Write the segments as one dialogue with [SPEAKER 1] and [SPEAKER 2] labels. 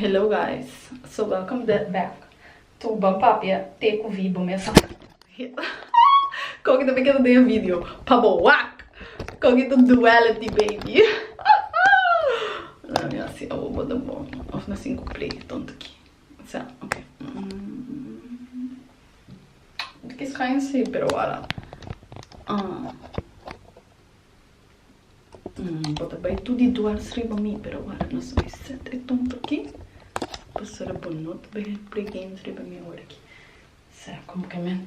[SPEAKER 1] Hello guys, so welcome back to Bampapia Teco Vibo Mesa. Kung kita bikin yung video, pabawak! Kung ito duality baby. Alam niya si Awo da bom. Of na 5 play, tonto aqui. Sa, okay. Quis cair assim, pero agora. Bota bem tudo igual escreva mim, pero agora não sei se é tonto aqui. Passar a bonito, bem play escreva mim agora aqui. Será como que é mesmo?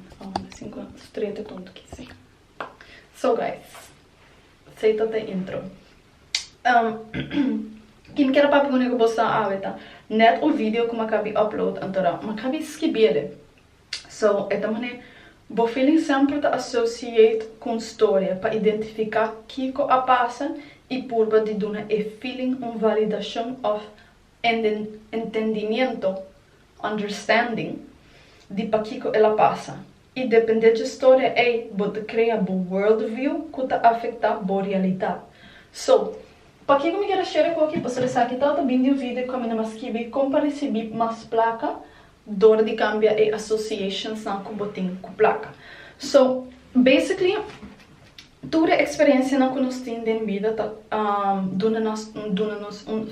[SPEAKER 1] Assim, estreita tonto aqui, sim. So guys, aceita a intro. Quem quer para perguntar que você aveta, net o vídeo que eu acabei upload, então eu acabei escrever. So, esta maneira, vou feeling sempre te associate com história para identificar o que a passa e por de dar a feeling validação of entendimento, understanding de para que ela passa. E depende da história é você cria um worldview que te afeta a realidade. So, para que eu me quero share aqui, você sabe que tá bem o vídeo como eu escrevi como receber mais placa door de cambia e associations na kuboting com placa. So, basically, toda a experiência na que nós temos em vida tá dona-nos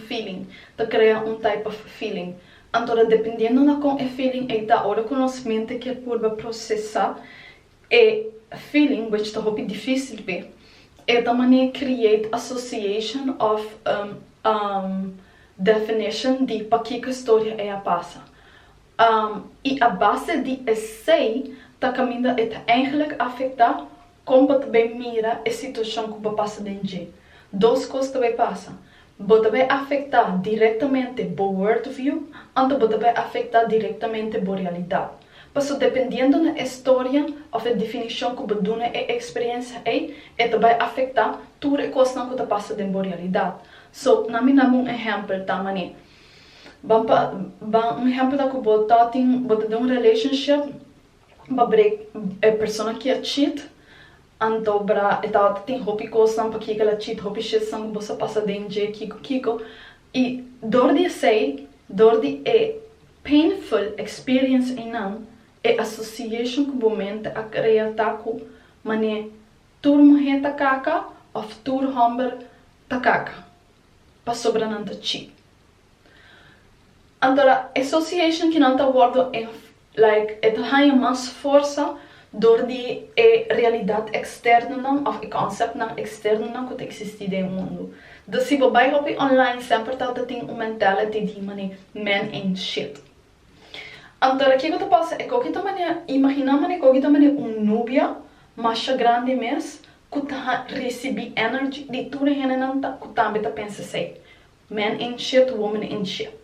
[SPEAKER 1] feeling, tá cria type of feeling. Então, dependendo na com feeling é da hora que nós mente que por processar e feeling, which tá hopi difícil ver, é da maneira create association of definition de para que a história é a passa. E a base de essay tá caminhando é eigenlijk afetar como também mira a situação que vai passar dentro. Duas coisas também passam. Vai afetar diretamente o worldview, então vai afetar diretamente a realidade. Mas dependendo da história ou da definição que você dá a experiência vai afetar toda a coisa que passa dentro da realidade. So, na minha um exemplo também. Um exemplo da que você tem um relationship, a pessoa que é cheat, então ela tem hobby coisa para que ela cheat, hobby shit que você passa dentro kiko e dor de sei, dor de painful experience não é association que momento a criar taco mané tur morrer takaka ou tur homber takaka para sobrananta cheat. Então, a association que não está guardo é mais força door de realidade externa não, ou o conceito não externo não que existe no mundo. Dus se você vai online sempre tem mentality de man ain't shit. Então, o que eu passa é que também imaginamos que também nubia mais grande mesmo que recebe energy de tudo que também pensa assim. Man ain't shit, woman ain't shit.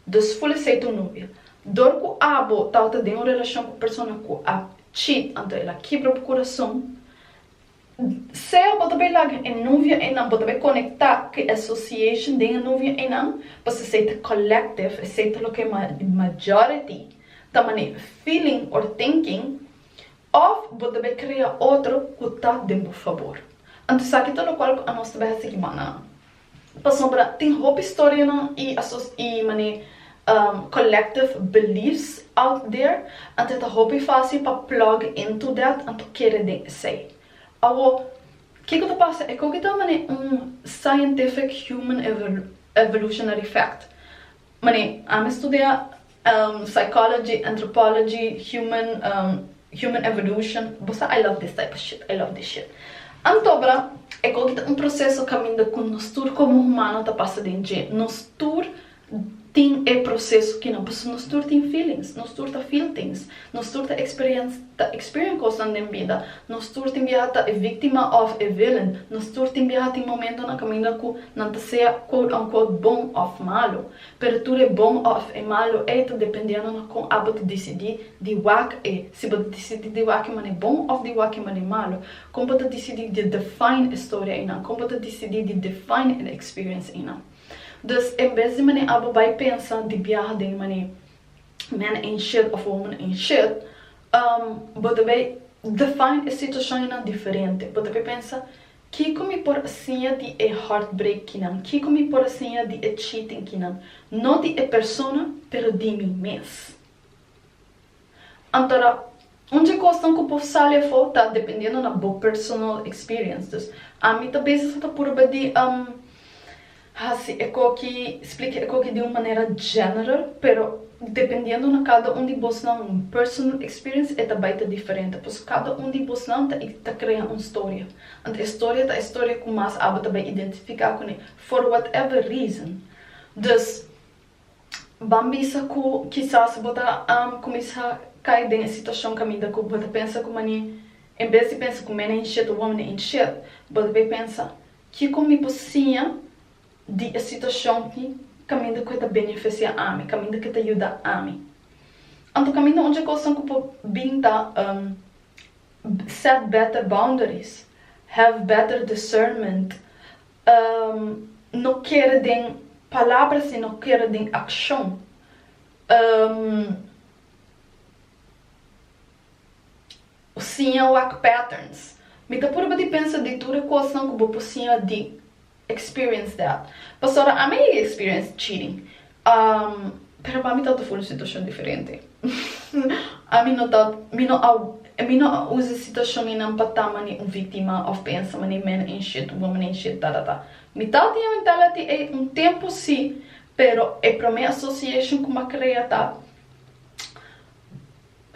[SPEAKER 1] Dus voelen zij toen nubia. Door que abo tauta de uma relação com pessoa que a cheat, então ela quebra o coração. Se eu botar bem lá em nuvem e não botar bem conectar que association de nuvem e não, você seita collective, seita lo que majority, também feeling or thinking, ou botar bem criar outro que tá dentro do favor. Então sabe tudo qual a nossa base que mana. Passou para tem roupa história não e mané collective beliefs out there, and het hoop fácil para plug into that and to querer de say. Awo, que que passa é que também scientific human evolutionary fact. Mané, am estudiar psychology, anthropology, human evolution. Bossa, I love this type of shit. I love this shit. Antobra é que processo caminho com nós como humano tá passa dentro. Nós tem processo que não, mas nós tem feelings, nós feel things, nós experience coisas na vida, nós tem viajar a vítima of a villain, nós tem viajar em momento na caminho que não seja quote unquote bom ou malo, pero tudo é bom ou é malo é dependendo de como você decidir de wak se você decidir de wak é bom ou de wak é malo, como você decidir de define a história e não, como você decidir de define a experience e não. Dus em vez de mané abo vai pensar de viajar de mané man ain't shit of woman ain't shit, você vai define a situação diferente. Você vai pensar Kiko mi por sinha di e heartbreak kinang. Kiko mi por sinha di e cheating kinang. Não di e persona, pero di mi mes. Antara, onde gostam que o povo salha for, tá dependendo na boa personal experiences. A mim também se está por de assim, é que explica é que de uma maneira general, pero dependendo na cada de vós não personal experience é também diferente, pois cada de vós não tá criando uma história. A história com mais aba também identificar com ele for whatever reason. Dus bambisa ku quizás bota começar cair dentro da situação que a minha bota pensa como ani em vez de pensar como é shit o homem é shit, bota bem pensa que como possível de a situação que caminho que te beneficia a mim, caminho que te ajuda a mim. Então caminho onde a coisa que pode binda set better boundaries, have better discernment, não quer den palavras e não quer den ação. Sim, work patterns. Me tá por de pensar de tudo coisa que vou possível de experience that. Pastora, a minha experience cheating. Pero para mim tá full situação diferente. A mim não usa situação e não patama ni vítima of pensa mani man in shit, woman in shit, tá. Me tá tinha mentality é tempo sim, pero é para mim association com uma criata.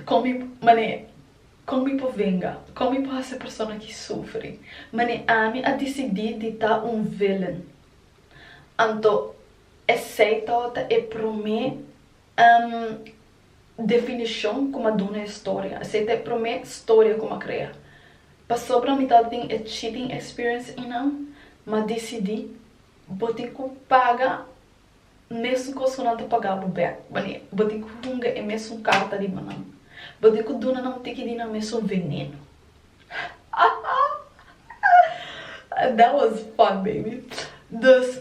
[SPEAKER 1] Como venga, como essa pessoa que sofre, mas a mim a decidir de estar villain. Então, aceita é para mim definição como uma história. Aceita é para mim história como criar. Para sobre a metade tem a cheating experience e não, mas decidi botar que paga mesmo que você não pagar o back, botar que hunga é mesmo carta de banana. Botar que duna não tem que ir na mesmo veneno. That was fun, baby. Dus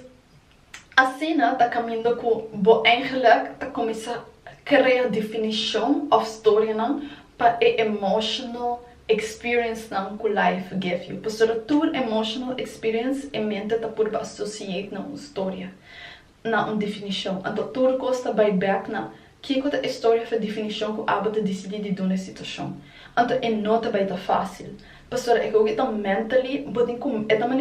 [SPEAKER 1] assim, tá caminhando com bo eigenlijk tá começar a criar definição of story não para a emotional experience não que life give you. Para tour emotional experience em mente tá por associate na uma história, na uma definição. Então tour costa by back na que é a história para definição que aba te decidir de doen situação. Então é nota bem tá fácil. Pastor, ik ook dan mentally,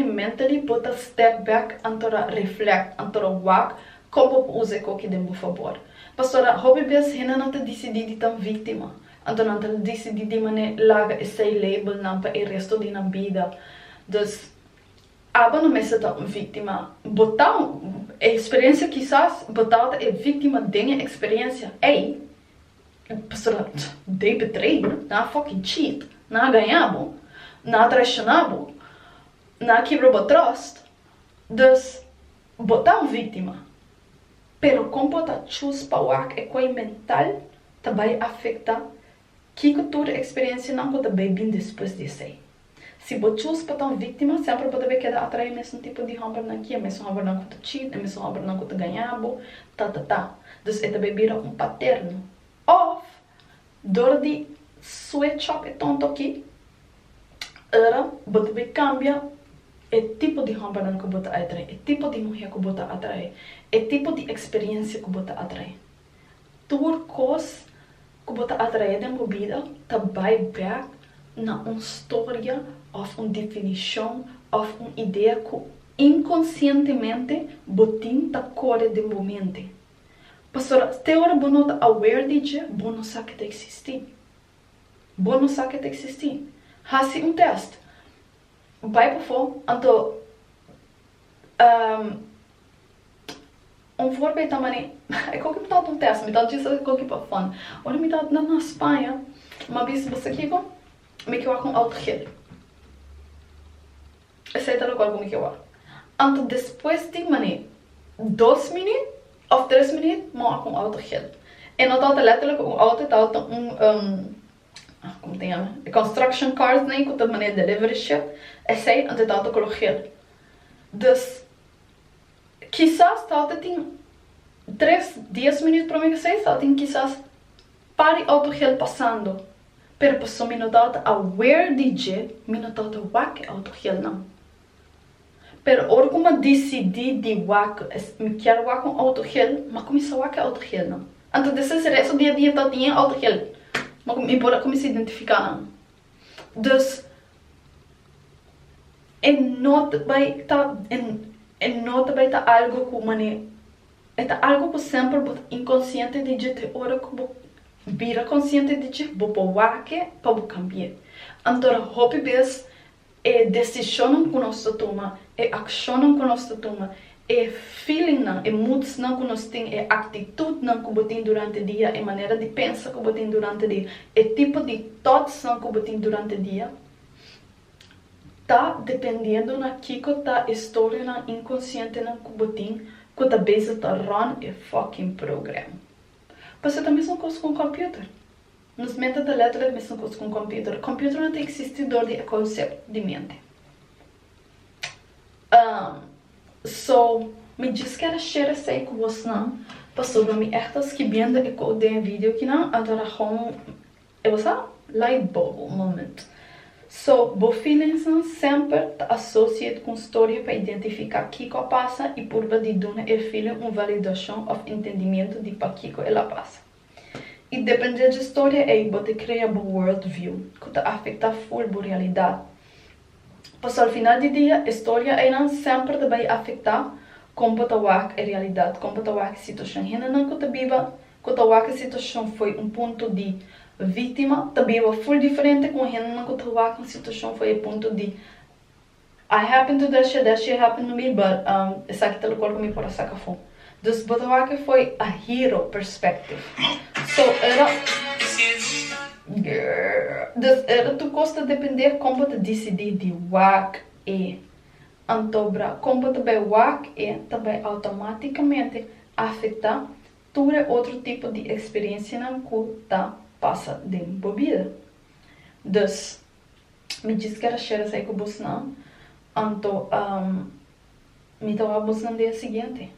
[SPEAKER 1] mentally put a step back antora reflect, antora walk, como use ko que dem por favor. Pastor, hobby bes hina não te decidir de tão vítima, antora não te decidir de mané laga esse label não para o resto de na vida. Dus aba não mesa tá vítima, botar a experiência quizás botar é vítima de experiência. Ei, pastor, de betrayed, na fucking cheat, na ganhamos. Na traicionado, na quebrou o trust, dus botar uma vítima. Pero como tá choose para o que é mental, também afeta que toda a experiência não pode bem depois de ser. Se você choose para uma vítima, sempre pode ver que dá atrair o mesmo tipo de hamburger aqui, o mesmo hamburger não que cheat, o mesmo hamburger não que ganhava, tá. Dus é também vira paterno. Of, door die switch up é tonto aqui, era, você cambia o tipo de hamburger que você atrai, o tipo de mulher que você atrai, o tipo de experiência que você atrai. Tudo coisa que você atrai na vida também back na uma história, ou uma definição, ou uma ideia que inconscientemente você está corre de momento. Pastor, até hora você não está aware de você não sabe que existe. Você não sabe que existe. Hasi test. Vai para fora, então voorbeeld também, ik ook heb test, met dat is ook heb van. Olha me dat na Espanha, maar bis você aqui com, me que eu com auto gel. Aceita lo como que eu. Então depois de 2 minutos of 3 minutos, mo com auto gel. E não tá letterlijk auto tá como tem a construction cars nem com a maneira delivery ship é sei antes de colocar. Dus quizás tá tem 10 minutos para mim que sei, tá tem quizás para autogel passando. Pero passou minutata aware DJ minutata wak autogel não. Pero ora como decidi de waka, me quero waka com autogel, mas começa waka autogel não. Então desse resto dia a dia tá tinha autogel. Mas me pode começar a identificar não. Dus nota bij ta algo que mane é algo que sempre inconsciente de gente ora que vira consciente de gente bo waka para cambiar. Então hobby bes é decisão que nós toma, é ação que nós toma, é feeling não, é moods não que nós tem, é atitude não que botem durante o dia, é maneira de pensar que botem durante o dia, é tipo de thoughts não que botem durante o dia. Tá dependendo na que tá história na inconsciente na que botem, que tá base tá run é fucking program. Mas é também são coisas com o computer. Nos mente da letra é a mesma coisa com o computer. O computer não tem existidor de conceito de mente. So, me diz que era cheira sei que você não passou na minha ertas que vendo e que de vídeo que não agora como é você light bulb moment. So, bo feelings não sempre tá associado com história para identificar o que passa e por de dar é feeling uma validação ou entendimento de para que ela passa. E dependendo da história, é você cria um worldview que afeta full a realidade. Mas ao final do dia, a história não sempre vai afetar como você a realidade, como você a situação. Não que você viva, que a situação foi ponto de vítima, também é full diferente com não que a situação foi ponto de I happen to that shit happened to me, but essa aqui tá no corpo me por essa café. Dus Botawake foi a hero perspective. So, era tu costa depender como tu decidir de wak e antobra. Como tu vai wak e também automaticamente afetar todo outro tipo de experiência na que tá passa dentro da vida. Dus, me diz que era cheira sair com você não. Então, me tava buscando no dia seguinte.